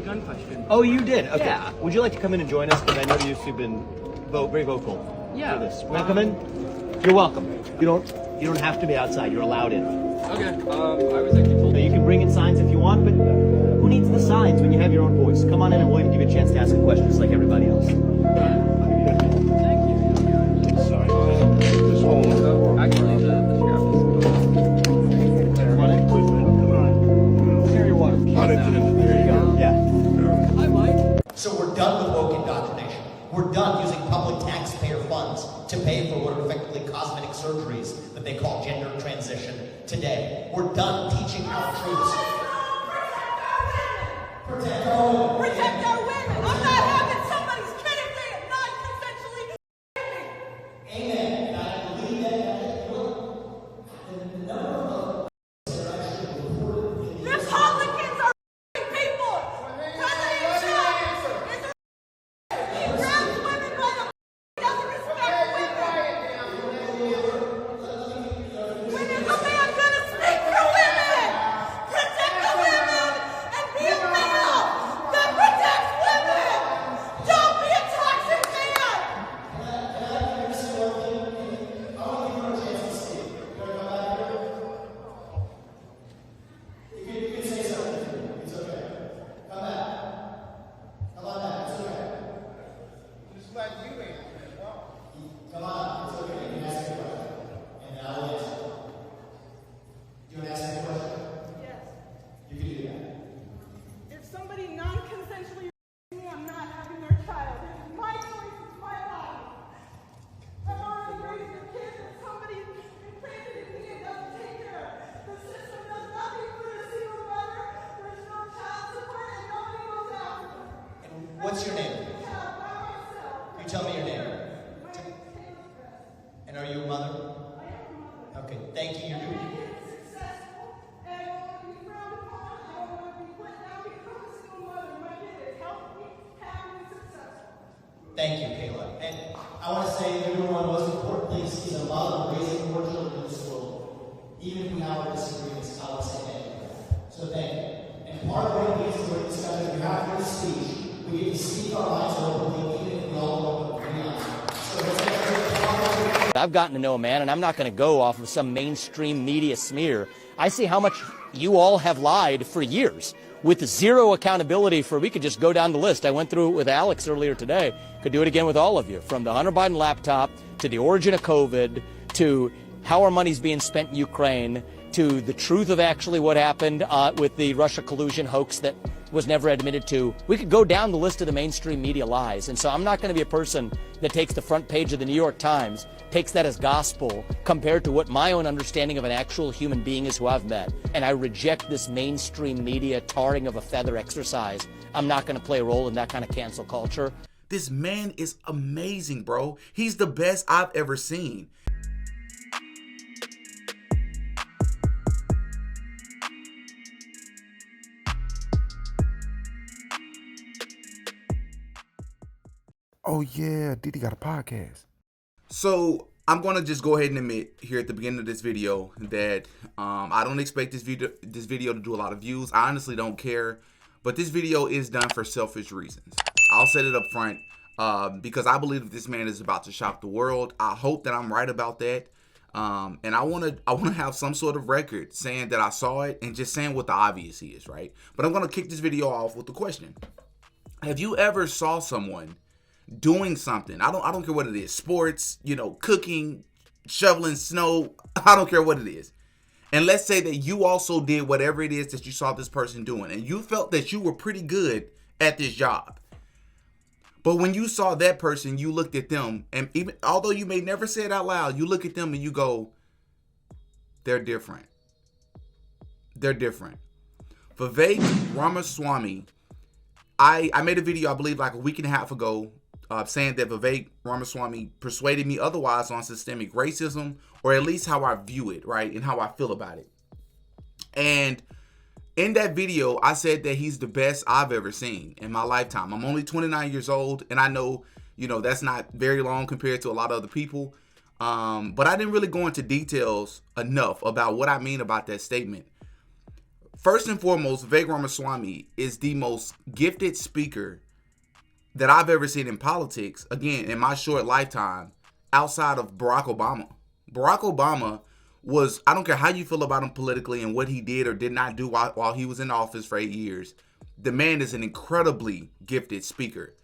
the gun question. Oh, you did? Okay. Yeah. Would you like to come in and join us? Because I know you've been very vocal Yeah. for this. Want to come in? You're welcome. You don't have to be outside. You're allowed in. Okay. I was actually told. Now, you can bring in signs if you want, but who needs the signs when you have your own voice? Come on in and we'll even give you a chance to ask a question just like everybody else. Thank you. Sorry. This whole... Actually, the sheriff is. Come on in. Here, your water. There you go. Yeah. Hi, Mike. So we're done with woke indoctrination. We're done using public taxpayer funds to pay for what are effectively cosmetic surgeries that they call gender transition today. We're done teaching our troops. Protect our women. Protect our women. I'm not having somebody's kid if they are non-consensually. Amen. And I believe that the number of that actually reported in the Republicans are people. President Trump is a he grabs women by the doesn't respect women. When is a man gonna speak for women? Protect the women and be a male that protects women. Don't be a toxic man. If somebody non-consensually me, I'm not having their child. It is my choice, it's my body. I'm already raising a kid that somebody implanted in me and doesn't take care of. The system does nothing for the single mother. There's no child support and nobody goes after them. And what's your name? Child by myself. Can you tell me your name? My name is Taylor Dress. And are you a mother? I am a mother. Okay, thank you. You're And doing my kid is successful. And I don't want to be frowned upon. I don't want to be put down because a single mother. My kid is healthy, happy, and successful. Thank you, Kayla. And I want to say that one of the most important things is a mother raising more children in this world. Even if we have our disagreements, I will say thank you. So thank you. And part of what it means to work this country, we have free speech. We get to speak our minds openly, even if we all don't agree on it. So let's make sure I've gotten to know a man, and I'm not going to go off of some mainstream media smear. I see how much you all have lied for years with zero accountability for, we could just go down the list. I went through it with Alex earlier today. Could do it again with all of you, from the Hunter Biden laptop to the origin of COVID to how our money's being spent in Ukraine to the truth of actually what happened with the Russia collusion hoax that was never admitted to. We could go down the list of the mainstream media lies. And so I'm not going to be a person that takes the front page of the New York Times, takes that as gospel compared to what my own understanding of an actual human being is who I've met. And I reject this mainstream media tarring of a feather exercise. I'm not going to play a role in that kind of cancel culture. This man is amazing, bro. He's the best I've ever seen. Oh yeah, Diddy got a podcast. So I'm gonna just go ahead and admit here at the beginning of this video that I don't expect this video to do a lot of views. I honestly don't care, but this video is done for selfish reasons. I'll set it up front because I believe that this man is about to shock the world. I hope that I'm right about that, and I wanna have some sort of record saying that I saw it and just saying what the obvious is, right? But I'm gonna kick this video off with the question: have you ever saw someone doing something? I don't care what it is. Sports, cooking, shoveling snow. I don't care what it is. And let's say that you also did whatever it is that you saw this person doing, and you felt that you were pretty good at this job. But when you saw that person, you looked at them, and even although you may never say it out loud, you look at them and you go, they're different. They're different. Vivek Ramaswamy, I made a video, I believe like a week and a half ago, saying that Vivek Ramaswamy persuaded me otherwise on systemic racism, or at least how I view it, right, and how I feel about it. And in that video, I said that he's the best I've ever seen in my lifetime. I'm only 29 years old, and I know, that's not very long compared to a lot of other people. But I didn't really go into details enough about what I mean about that statement. First and foremost, Vivek Ramaswamy is the most gifted speaker that I've ever seen in politics, again, in my short lifetime, outside of Barack Obama. Barack Obama was, I don't care how you feel about him politically and what he did or did not do while he was in office for 8 years, the man is an incredibly gifted speaker.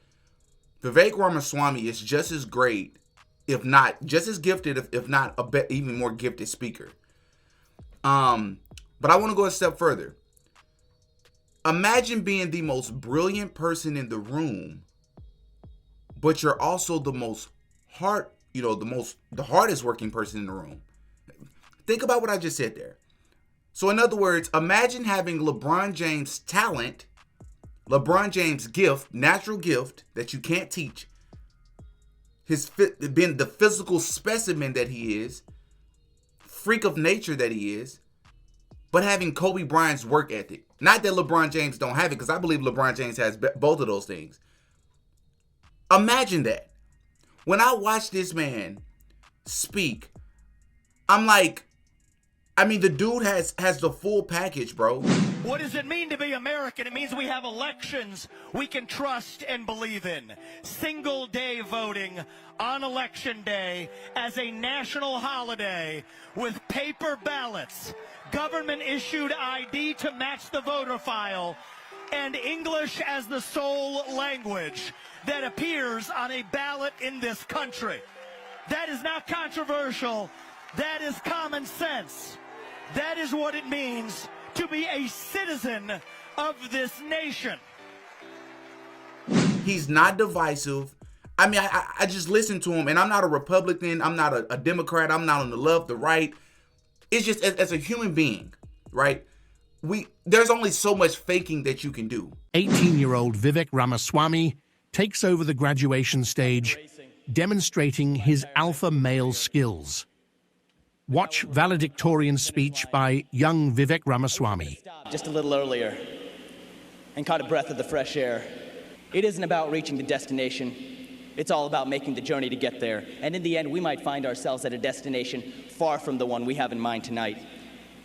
Vivek Ramaswamy is just as great, if not just as gifted, if not a bit even more gifted speaker. But I want to go a step further. Imagine being the most brilliant person in the room, but you're also the most the hardest working person in the room. Think about what I just said there. So in other words, imagine having LeBron James' talent, LeBron James' gift, natural gift that you can't teach, being the physical specimen that he is, freak of nature that he is, but having Kobe Bryant's work ethic. Not that LeBron James don't have it, because I believe LeBron James has both of those things. Imagine that. When I watch this man speak, I'm like, I mean, the dude has the full package, bro. What does it mean to be American? It means we have elections we can trust and believe in. Single day voting on election day as a national holiday with paper ballots, government issued ID to match the voter file, and English as the sole language that appears on a ballot in this country. That is not controversial. That is common sense. That is what it means to be a citizen of this nation. He's not divisive. I mean, I just listen to him, and I'm not a Republican. I'm not a Democrat. I'm not on the left, the right. It's just as a human being, right? There's only so much faking that you can do. 18-year-old Vivek Ramaswamy takes over the graduation stage, demonstrating his alpha male skills. Watch valedictorian speech by young Vivek Ramaswamy. Just a little earlier and caught a breath of the fresh air. It isn't about reaching the destination. It's all about making the journey to get there. And in the end, we might find ourselves at a destination far from the one we have in mind tonight.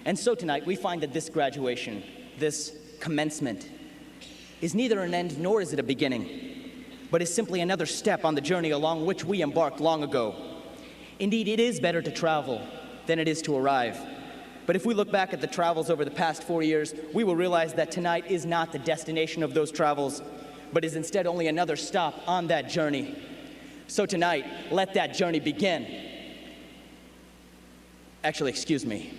And so tonight, we find that this graduation, this commencement, is neither an end nor is it a beginning, but is simply another step on the journey along which we embarked long ago. Indeed, it is better to travel than it is to arrive. But if we look back at the travels over the past 4 years, we will realize that tonight is not the destination of those travels, but is instead only another stop on that journey. So tonight, let that journey begin. Actually, excuse me.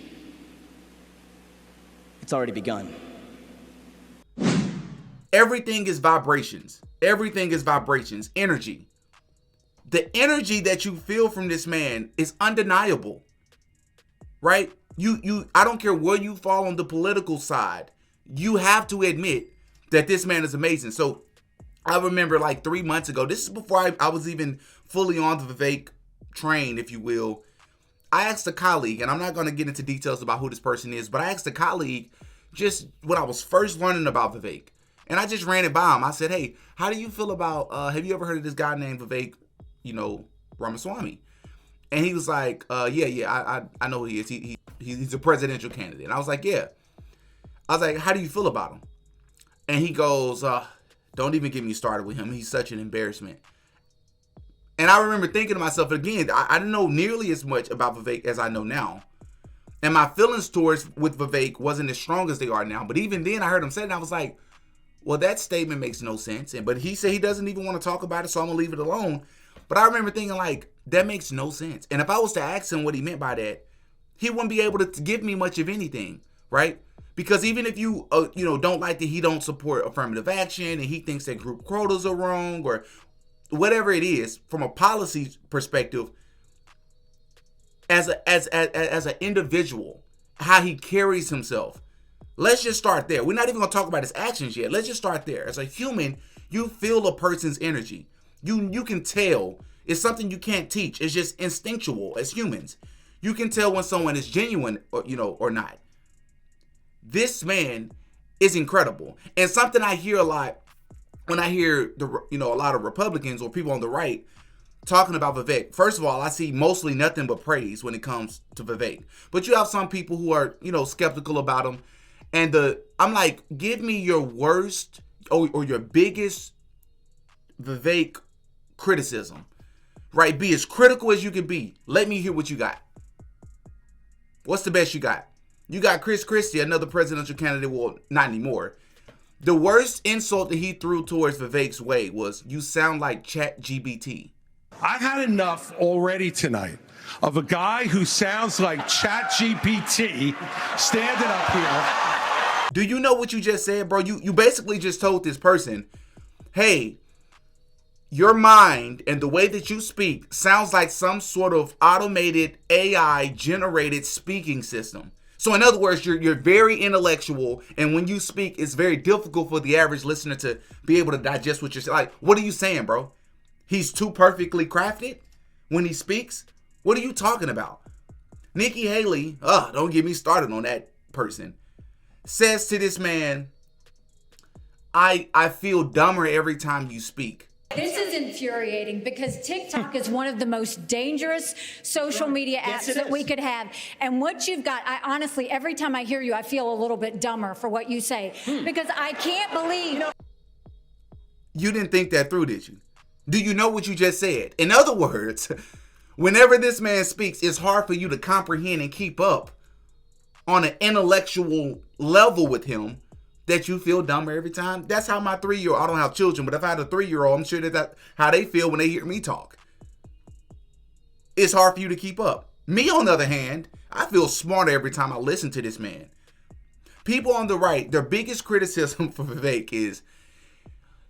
It's already begun. Everything is vibrations. Everything is vibrations, energy. The energy that you feel from this man is undeniable. Right? I don't care where you fall on the political side. You have to admit that this man is amazing. So I remember like 3 months ago, this is before I was even fully on the Vivek train, if you will. I asked a colleague, and I'm not going to get into details about who this person is, but I asked a colleague just when I was first learning about Vivek. And I just ran it by him. I said, hey, how do you feel about, have you ever heard of this guy named Vivek, Ramaswamy? And he was like, yeah, I know who he is. He's a presidential candidate. And I was like, yeah. I was like, how do you feel about him? And he goes, don't even get me started with him. He's such an embarrassment. And I remember thinking to myself, again, I didn't know nearly as much about Vivek as I know now. And my feelings with Vivek wasn't as strong as they are now. But even then, I heard him say it, and I was like, well, that statement makes no sense. But he said he doesn't even want to talk about it, so I'm going to leave it alone. But I remember thinking, like, that makes no sense. And if I was to ask him what he meant by that, he wouldn't be able to give me much of anything, right? Because even if you, don't like that he don't support affirmative action and he thinks that group quotas are wrong or whatever it is, from a policy perspective, as an individual, how he carries himself, let's just start there. We're not even going to talk about his actions yet. Let's just start there. As a human, you feel a person's energy. You can tell. It's something you can't teach. It's just instinctual as humans. You can tell when someone is genuine or not. This man is incredible. And something I hear a lot when I hear a lot of Republicans or people on the right talking about Vivek. First of all, I see mostly nothing but praise when it comes to Vivek. But you have some people who are, skeptical about him. And I'm like, give me your worst or your biggest Vivek criticism, right? Be as critical as you can be. Let me hear what you got. What's the best you got? You got Chris Christie, another presidential candidate. Well, not anymore. The worst insult that he threw towards Vivek's way was, you sound like ChatGPT. I've had enough already tonight of a guy who sounds like ChatGPT standing up here. Do you know what you just said, bro? You basically just told this person, hey, your mind and the way that you speak sounds like some sort of automated AI-generated speaking system. So in other words, you're very intellectual, and when you speak, it's very difficult for the average listener to be able to digest what you're saying. Like, what are you saying, bro? He's too perfectly crafted when he speaks? What are you talking about? Nikki Haley, don't get me started on that person, says to this man, I feel dumber every time you speak. This is infuriating because TikTok is one of the most dangerous social media apps that we could have. And what you've got, I honestly, every time I hear you, I feel a little bit dumber for what you say because I can't believe. You didn't think that through, did you? Do you know what you just said? In other words, whenever this man speaks, it's hard for you to comprehend and keep up on an intellectual level with him, that you feel dumber every time. That's how my 3-year-old, I don't have children, but if I had a 3-year-old, I'm sure that's how they feel when they hear me talk. It's hard for you to keep up. Me, on the other hand, I feel smarter every time I listen to this man. People on the right, their biggest criticism for Vivek is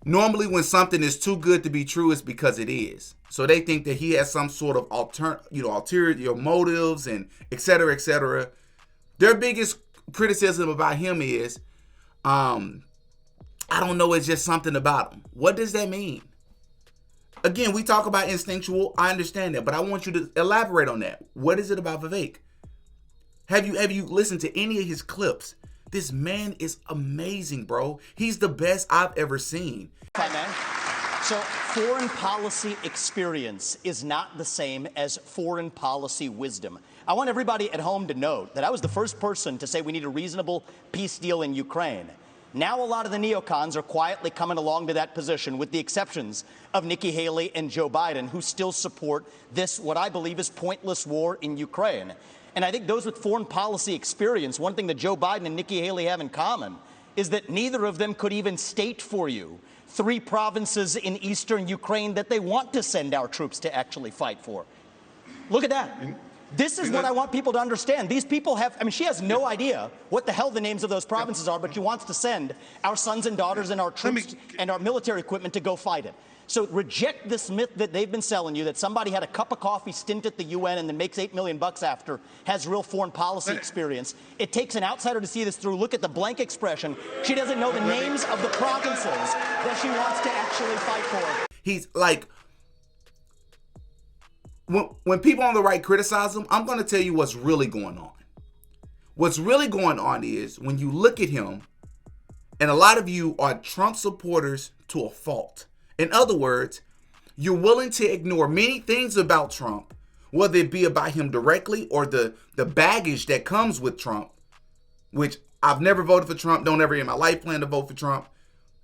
normally when something is too good to be true, it's because it is. So they think that he has some sort of ulterior motives and et cetera, et cetera. Their biggest criticism about him is, I don't know, it's just something about him. What does that mean? Again, we talk about instinctual. I understand that, but I want you to elaborate on that. What is it about Vivek? Have you listened to any of his clips? This man is amazing, bro. He's the best I've ever seen. Hi, man. So foreign policy experience is not the same as foreign policy wisdom. I want everybody at home to note that I was the first person to say we need a reasonable peace deal in Ukraine. Now a lot of the neocons are quietly coming along to that position, with the exceptions of Nikki Haley and Joe Biden, who still support this, what I believe is pointless war in Ukraine. And I think those with foreign policy experience, one thing that Joe Biden and Nikki Haley have in common is that neither of them could even state for you 3 provinces in eastern Ukraine that they want to send our troops to actually fight for. Look at that. This is what I want people to understand. These people have, I mean, she has no idea what the hell the names of those provinces are, but she wants to send our sons and daughters and our troops and our military equipment to go fight it. So reject this myth that they've been selling you, that somebody had a cup of coffee stint at the UN and then makes $8 million after, has real foreign policy experience. It takes an outsider to see this through. Look at the blank expression. She doesn't know the names of the provinces that she wants to actually fight for. He's like, when people on the right criticize him, I'm going to tell you what's really going on. What's really going on is when you look at him, and a lot of you are Trump supporters to a fault. In other words, you're willing to ignore many things about Trump, whether it be about him directly or the baggage that comes with Trump, which I've never voted for Trump, don't ever in my life plan to vote for Trump.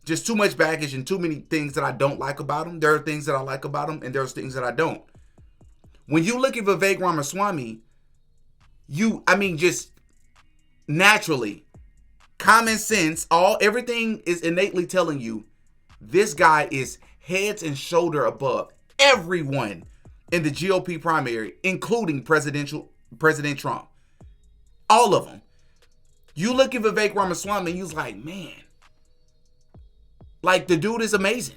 Just too much baggage and too many things that I don't like about him. There are things that I like about him, and there's things that I don't. When you look at Vivek Ramaswamy, just naturally, common sense, everything is innately telling you this guy is heads and shoulder above everyone in the GOP primary, including President Trump. All of them. You look at Vivek Ramaswamy, and you're like, man, like the dude is amazing.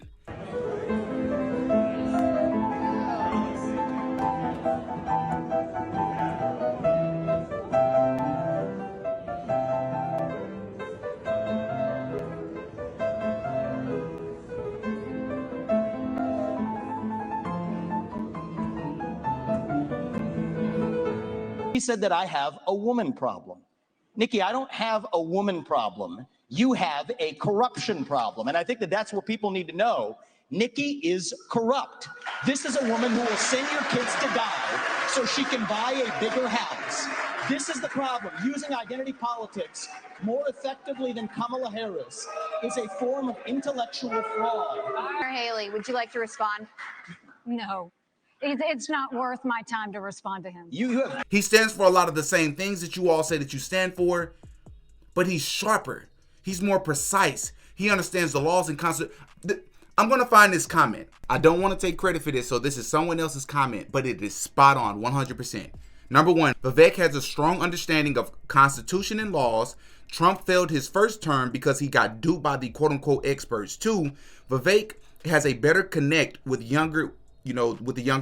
He said that I have a woman problem. Nikki, I don't have a woman problem. You have a corruption problem. And I think that that's what people need to know. Nikki is corrupt. This is a woman who will send your kids to die so she can buy a bigger house. This is the problem. Using identity politics more effectively than Kamala Harris is a form of intellectual fraud. Haley, would you like to respond? No. It's not worth my time to respond to him. He stands for a lot of the same things that you all say that you stand for, but he's sharper. He's more precise. He understands the laws and constitution. I'm going to find this comment. I don't want to take credit for this, so this is someone else's comment, but it is spot on 100%. Number one, Vivek has a strong understanding of Constitution and laws. Trump failed his first term because he got duped by the quote-unquote experts. Two, Vivek has a better connect with the younger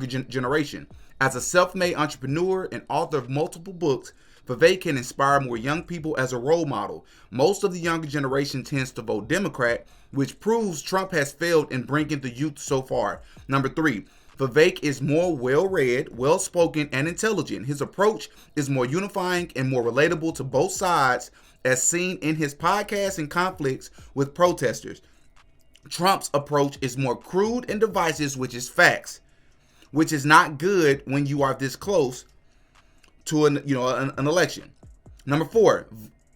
generation. As a self-made entrepreneur and author of multiple books, Vivek can inspire more young people as a role model. Most of the younger generation tends to vote Democrat, which proves Trump has failed in bringing the youth so far. Number three, Vivek is more well-read, well-spoken, and intelligent. His approach is more unifying and more relatable to both sides, as seen in his podcasts and conflicts with protesters. Trump's approach is more crude and divisive, which is facts, which is not good when you are this close to an election. Number four,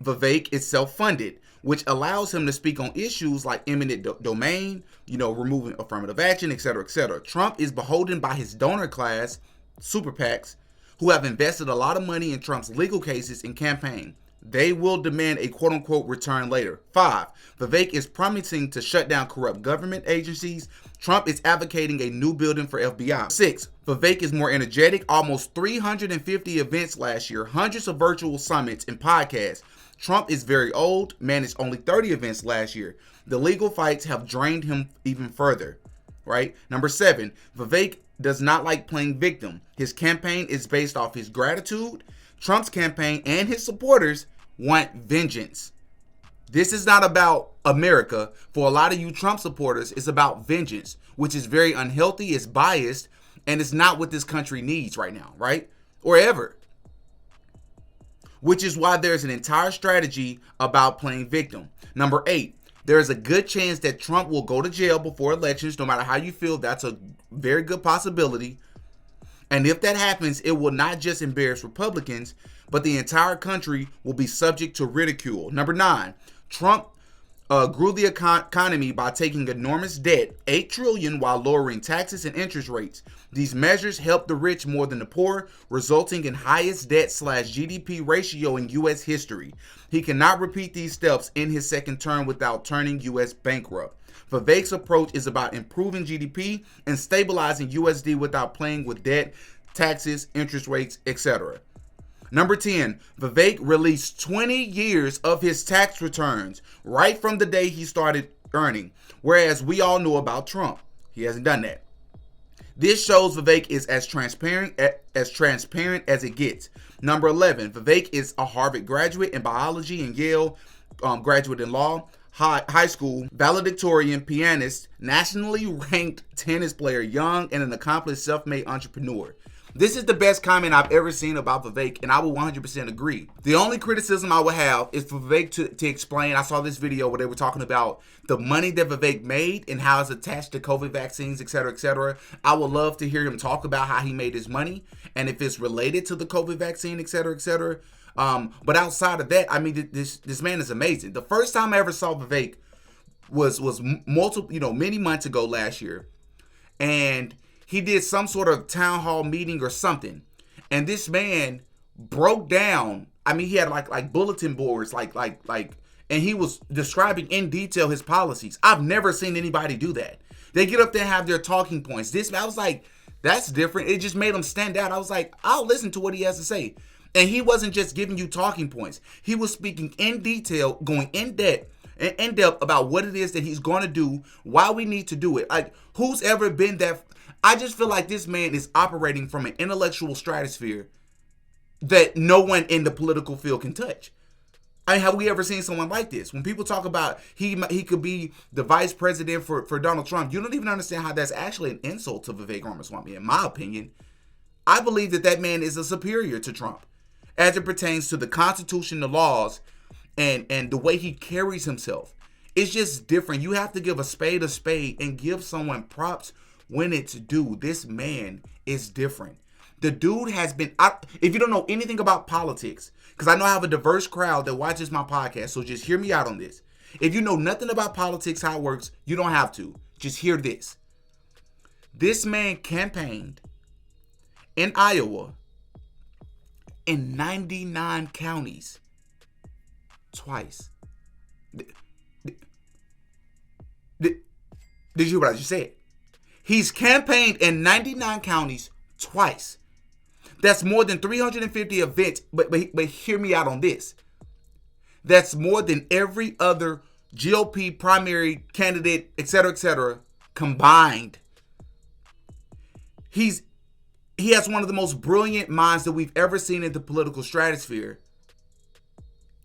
Vivek is self-funded, which allows him to speak on issues like eminent domain, removing affirmative action, etc., etc. Trump is beholden by his donor class, super PACs, who have invested a lot of money in Trump's legal cases and campaign. They will demand a quote-unquote return later. 5. Vivek is promising to shut down corrupt government agencies. Trump is advocating a new building for FBI. 6. Vivek is more energetic. Almost 350 events last year, hundreds of virtual summits and podcasts. Trump is very old, managed only 30 events last year. The legal fights have drained him even further, right? Number 7, Vivek does not like playing victim. His campaign is based off his gratitude. Trump's campaign and his supporters want vengeance. This is not about America. For a lot of you Trump supporters, it's about vengeance, which is very unhealthy, it's biased, and it's not what this country needs right now, right? Or ever. Which is why there's an entire strategy about playing victim. Number 8, there is a good chance that Trump will go to jail before elections. No matter how you feel, that's a very good possibility. And if that happens, it will not just embarrass Republicans, but the entire country will be subject to ridicule. Number 9, Trump grew the economy by taking enormous debt, $8 trillion, while lowering taxes and interest rates. These measures help the rich more than the poor, resulting in highest debt/GDP ratio in U.S. history. He cannot repeat these steps in his second term without turning U.S. bankrupt. Vivek's approach is about improving GDP and stabilizing USD without playing with debt, taxes, interest rates, etc. Number 10, Vivek released 20 years of his tax returns right from the day he started earning, whereas we all know about Trump. He hasn't done that. This shows Vivek is as transparent as it gets. Number 11, Vivek is a Harvard graduate in biology and Yale graduate in law. High school, valedictorian, pianist, nationally ranked tennis player, young and an accomplished self-made entrepreneur. This is the best comment I've ever seen about Vivek, and I will 100% agree. The only criticism I would have is for Vivek to explain. I saw this video where they were talking about the money that Vivek made and how it's attached to COVID vaccines, etc., etc. I would love to hear him talk about how he made his money and if it's related to the COVID vaccine, etc., etc. But outside of that, I mean, this man is amazing. The first time I ever saw Vivek was many months ago last year, and he did some sort of town hall meeting or something, and this man broke down. I mean, he had like bulletin boards, and he was describing in detail his policies. I've never seen anybody do that. They get up there and have their talking points. I was like, that's different. It just made him stand out. I was like, I'll listen to what he has to say. And he wasn't just giving you talking points. He was speaking in detail, going in depth about what it is that he's going to do, why we need to do it. Like, who's ever been that? I just feel like this man is operating from an intellectual stratosphere that no one in the political field can touch. I mean, have we ever seen someone like this? When people talk about he could be the vice president for Donald Trump, you don't even understand how that's actually an insult to Vivek Ramaswamy, in my opinion. I believe that man is a superior to Trump as it pertains to the Constitution, the laws, and the way he carries himself. It's just different. You have to give a spade and give someone props when it's due. This man is different. The dude has been, if you don't know anything about politics, because I know I have a diverse crowd that watches my podcast, so just hear me out on this. If you know nothing about politics, how it works, you don't have to. Just hear this. This man campaigned in Iowa in 99 counties twice. Did you hear what I just said? He's campaigned in 99 counties twice. That's more than 350 events, but hear me out on this. That's more than every other GOP primary candidate, etc., combined. He has one of the most brilliant minds that we've ever seen in the political stratosphere.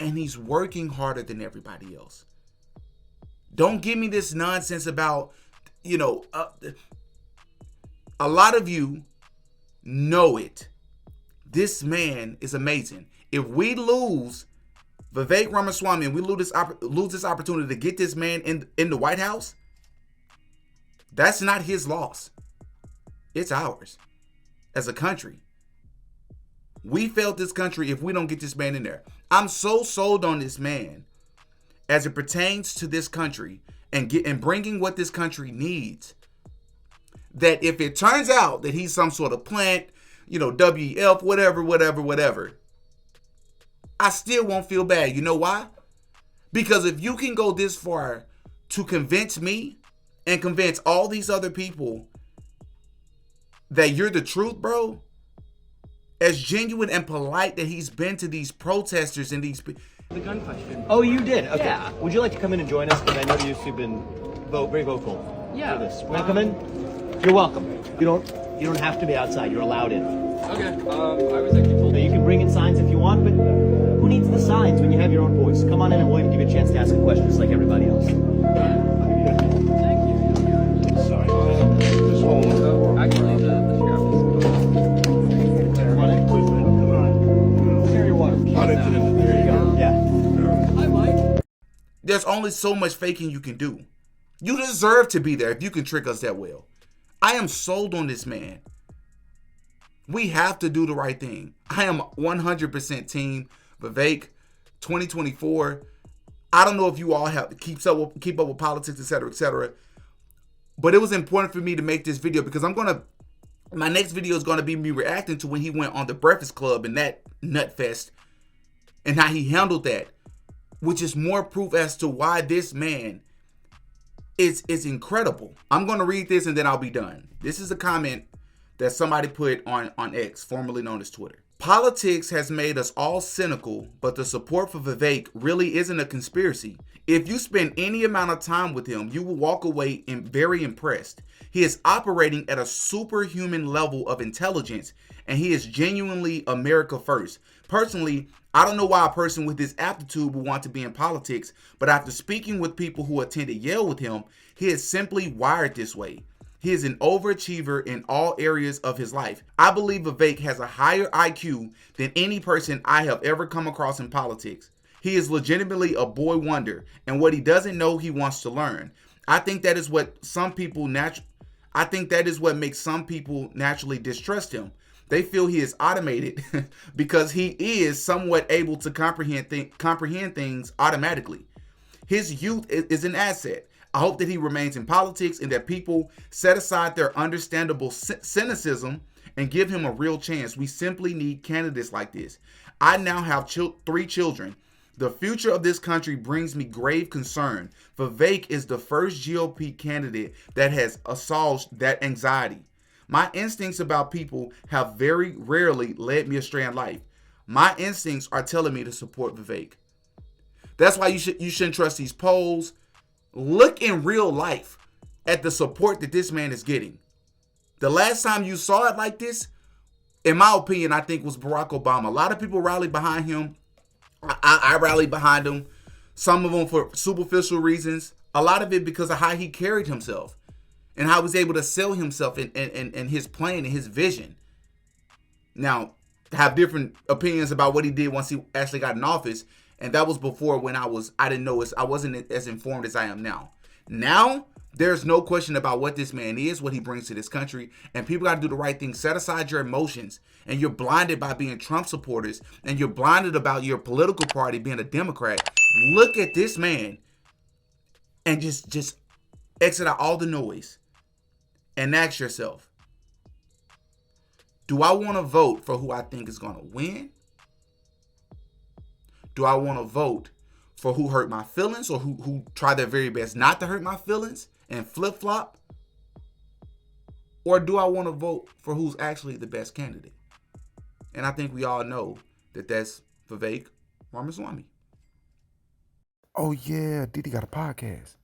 And he's working harder than everybody else. Don't give me this nonsense about, a lot of you know it. This man is amazing. If we lose Vivek Ramaswamy and we lose this opportunity to get this man in the White House, that's not his loss. It's ours as a country. We failed this country if we don't get this man in there. I'm so sold on this man as it pertains to this country and bringing what this country needs, that if it turns out that he's some sort of plant, WEF, whatever, I still won't feel bad. You know why? Because if you can go this far to convince me and convince all these other people that you're the truth, bro, as genuine and polite that he's been to these protesters and these... The gun question. Oh, you did? Okay. Yeah. Would you like to come in and join us? Because I know you've been very vocal for this. Want to come in? You're welcome. You don't have to be outside. You're allowed in. Okay. I was actually told that you can bring in signs if you want, but who needs the signs when you have your own voice? Come on in and we'll even give you a chance to ask a question just like everybody else. Thank you. Sorry. Just hold on. Actually, the strap is Come on in. Come on. Carry your water. There you go. Yeah. Hi, Mike. There's only so much faking you can do. You deserve to be there if you can trick us that well. I am sold on this man. We have to do the right thing. I am 100% team Vivek 2024. I don't know if you all have keep up with politics, etc., but it was important for me to make this video because my next video is gonna be me reacting to when he went on the Breakfast Club and that nut fest and how he handled that, which is more proof as to why this man is incredible. I'm gonna read this and then I'll be done. This is a comment that somebody put on X, formerly known as Twitter. Politics has made us all cynical, but the support for Vivek really isn't a conspiracy. If you spend any amount of time with him, you will walk away very impressed. He is operating at a superhuman level of intelligence, and he is genuinely America first. Personally, I don't know why a person with this aptitude would want to be in politics, but after speaking with people who attended Yale with him, he is simply wired this way. He is an overachiever in all areas of his life. I believe Vivek has a higher IQ than any person I have ever come across in politics. He is legitimately a boy wonder, and what he doesn't know, he wants to learn. I think that is what makes some people naturally distrust him. They feel he is automated because he is somewhat able to comprehend things automatically. His youth is an asset. I hope that he remains in politics and that people set aside their understandable cynicism and give him a real chance. We simply need candidates like this. I now have 3 children. The future of this country brings me grave concern. Vivek is the first GOP candidate that has assuaged that anxiety. My instincts about people have very rarely led me astray in life. My instincts are telling me to support Vivek. That's why you shouldn't trust these polls. Look in real life at the support that this man is getting. The last time you saw it like this, in my opinion, I think was Barack Obama. A lot of people rallied behind him. I rallied behind him. Some of them for superficial reasons. A lot of it because of how he carried himself and how he was able to sell himself and his plan and his vision. Now, I have different opinions about what he did once he actually got in office. And that was before when I wasn't as informed as I am now. Now There's no question about what this man is, what he brings to this country, and people got to do the right thing. Set aside your emotions, and you're blinded by being Trump supporters, and you're blinded about your political party being a Democrat. Look at this man and just exit out all the noise and ask yourself, do I want to vote for who I think is going to win? Do I want to vote for who hurt my feelings or who try their very best not to hurt my feelings and flip-flop? Or do I want to vote for who's actually the best candidate? And I think we all know that that's Vivek Ramaswamy. Oh yeah, Diddy got a podcast.